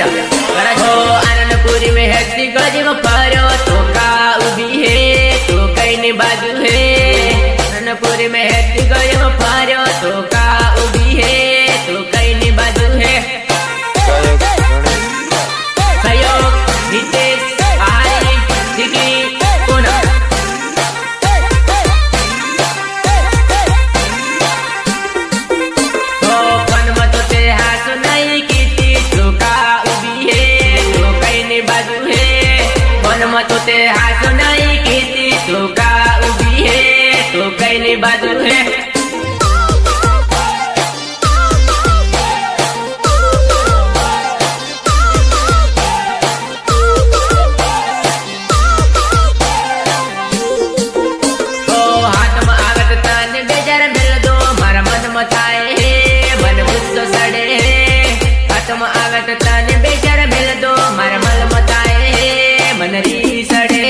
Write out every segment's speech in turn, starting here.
हो आनंदपुरी में हस्ती गज में फरो तो का उभी है तो कई बाजू है आनंदपुरी में हस्ती गज में फरो तो का उभी है तो कई बाजू है सहयोग हितेश आहारी सिटी पुनः हो पण मत ते हास नहीं किती तो का उभी है तो कई बाजू है पण मत ते हास नहीं किती तो का उभी है तो कई बाजू है आवत ताने बेचार मिल दो मार मल मताए मनरी सड़े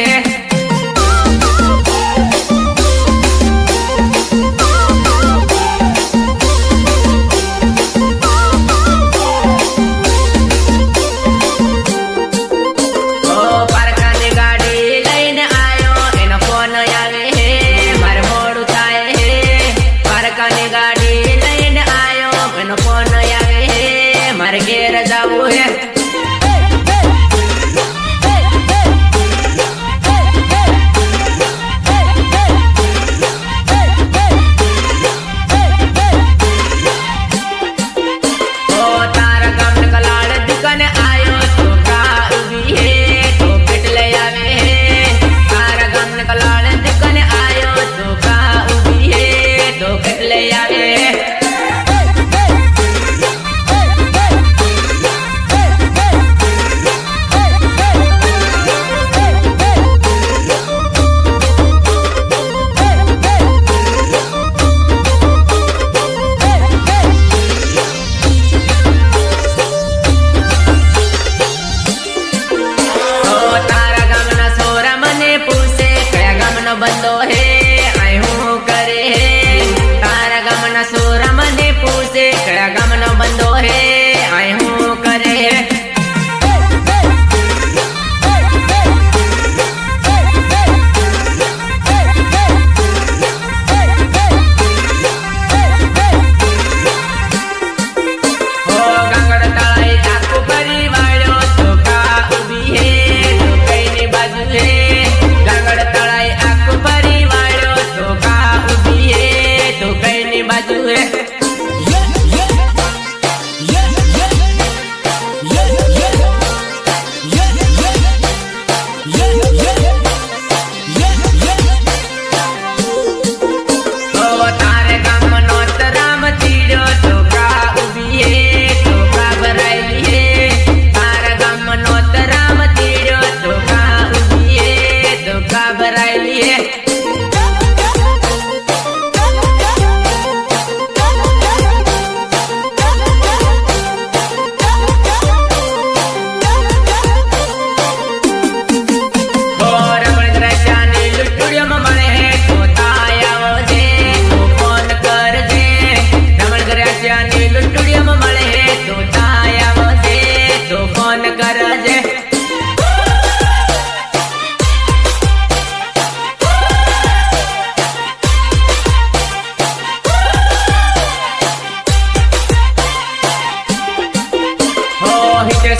पारकाने गाड़ी लઈને आयो एनो फोन आवे है मार मोड़ थाए है पारकाने गाड़ी लઈને आयो एनो फोन आवे है मारे घेर जाऊ है तारा गाम कलाड़ दुकान आयो तो का उभी है तो पिट ले आवे है तारा गाम कलाड़ दुकान आयो तो का उभी है तो पिट ले आवे है बंदो है आई हूँ करे है तारा गमन सोरा मने पूछे कड़ा गमन बंदो है आई हूँ करे है हो गंगड़ तलाई आकू परी वालो तो का उभी है तो कई बाजू है गंगड़ तलाई परिवारों तो का उभी है तो कई बाजू है तारे गाम नोत राम तीरो तो का उभी है तो का भराई है तारे गाम नोत राम तीरो तो का उभी है तो का भराई है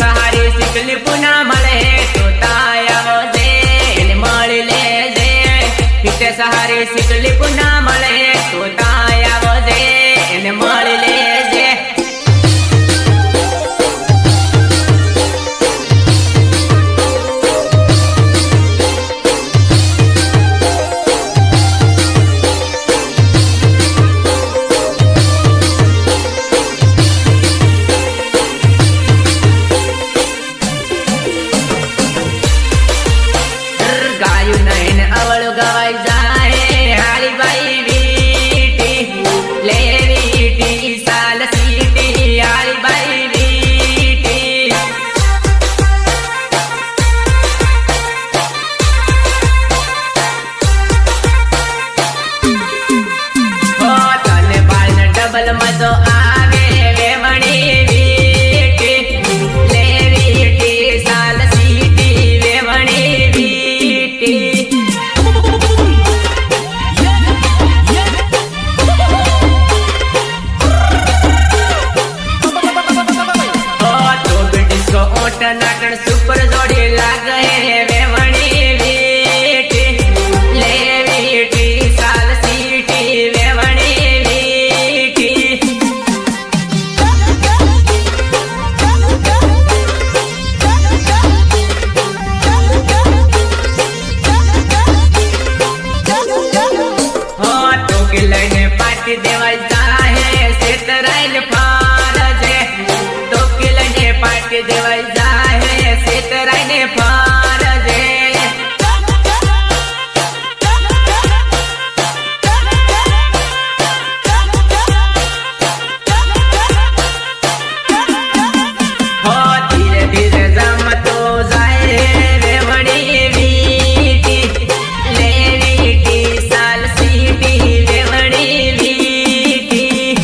सहारे सिकली पुना मले तो ताया दे मल ले दे पिते सहारे सिकली पुना मले तो ताया दे मल ले दे गायु नैन अवल गवाई जाए हाली बाई કે દેવાઈ જાય સેતરાઈને ફરજે હો ધીરે ધીરે જમતો જાય વેવણી વીટી લે વીટી સાલ સીટી વેવણી વીટી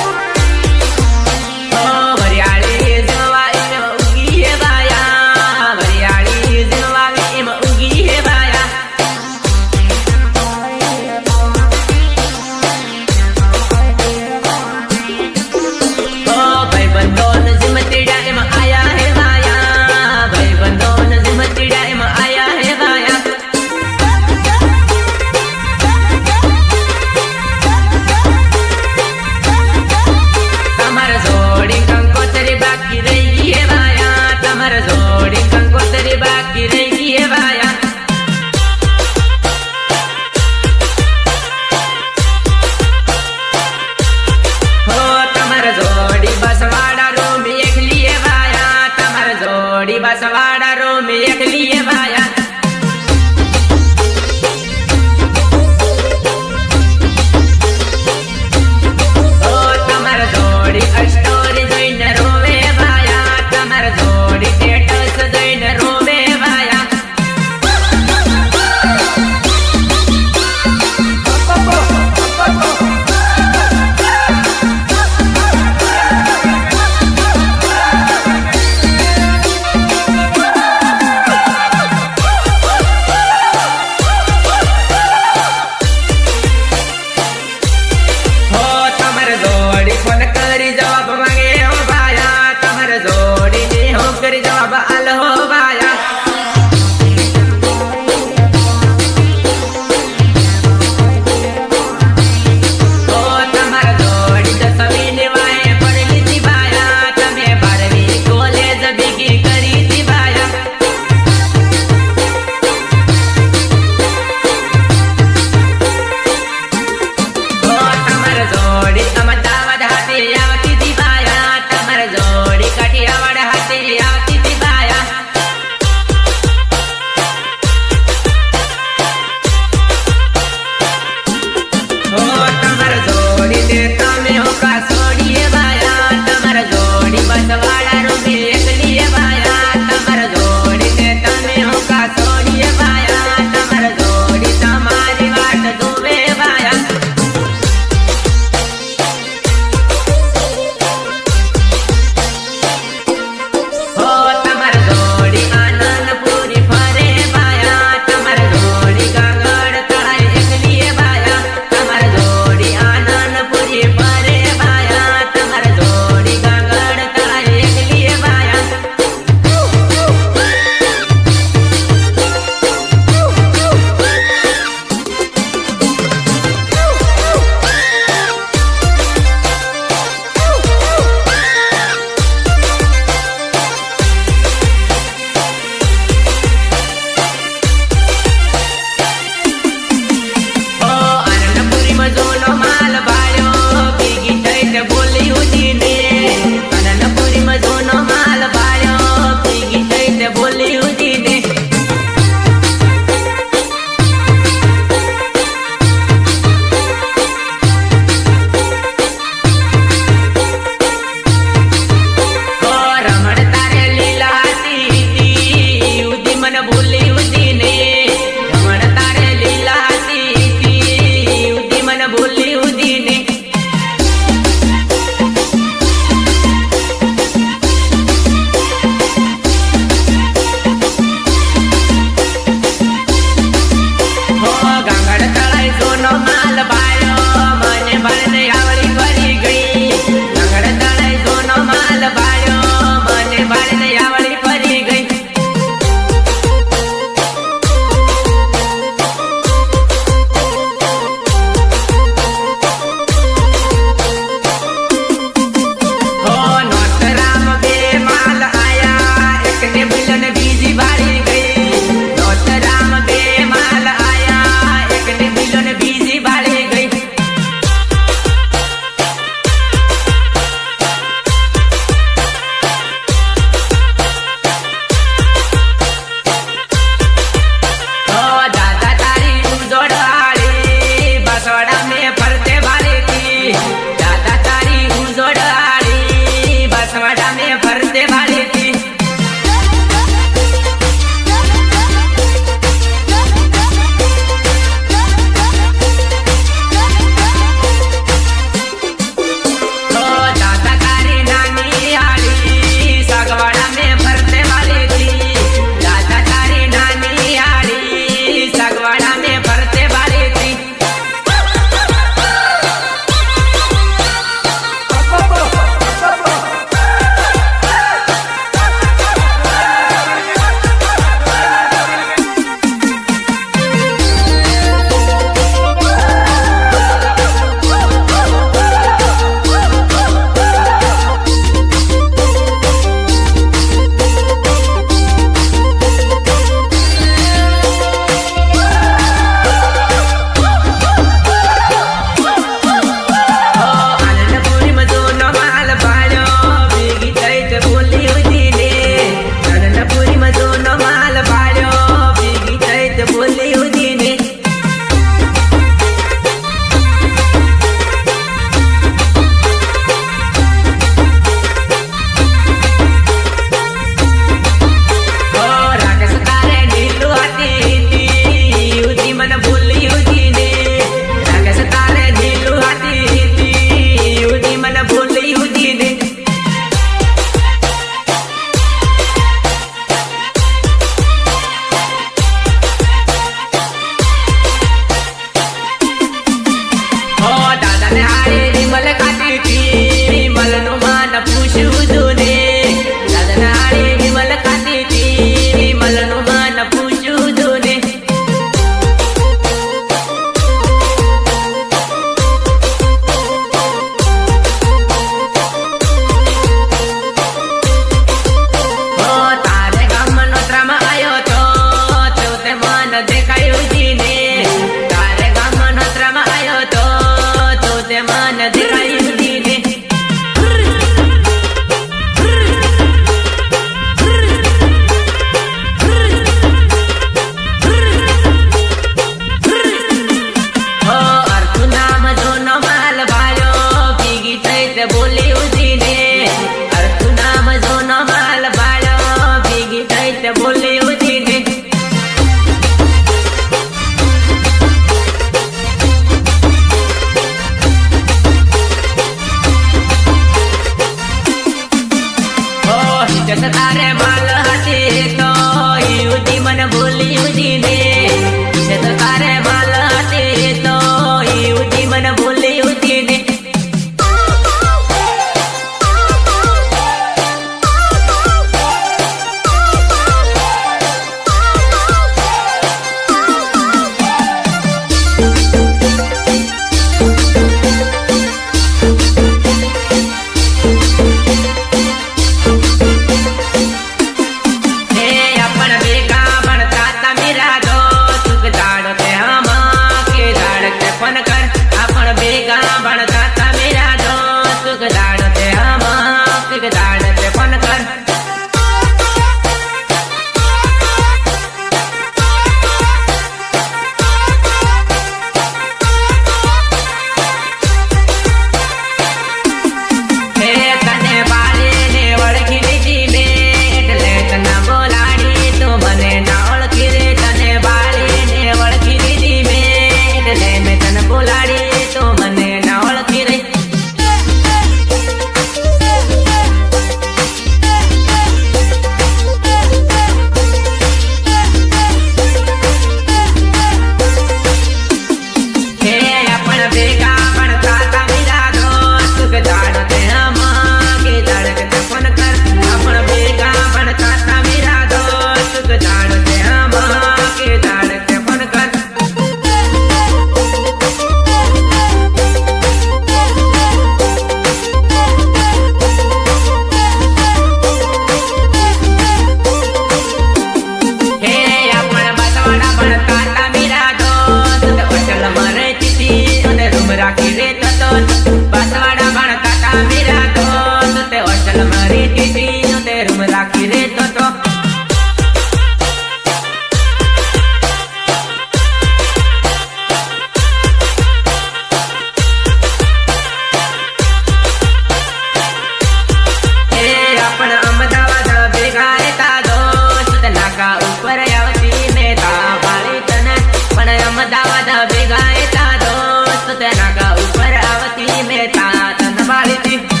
વાળી હતી.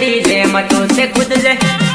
DJ મતો તે ખુદ જે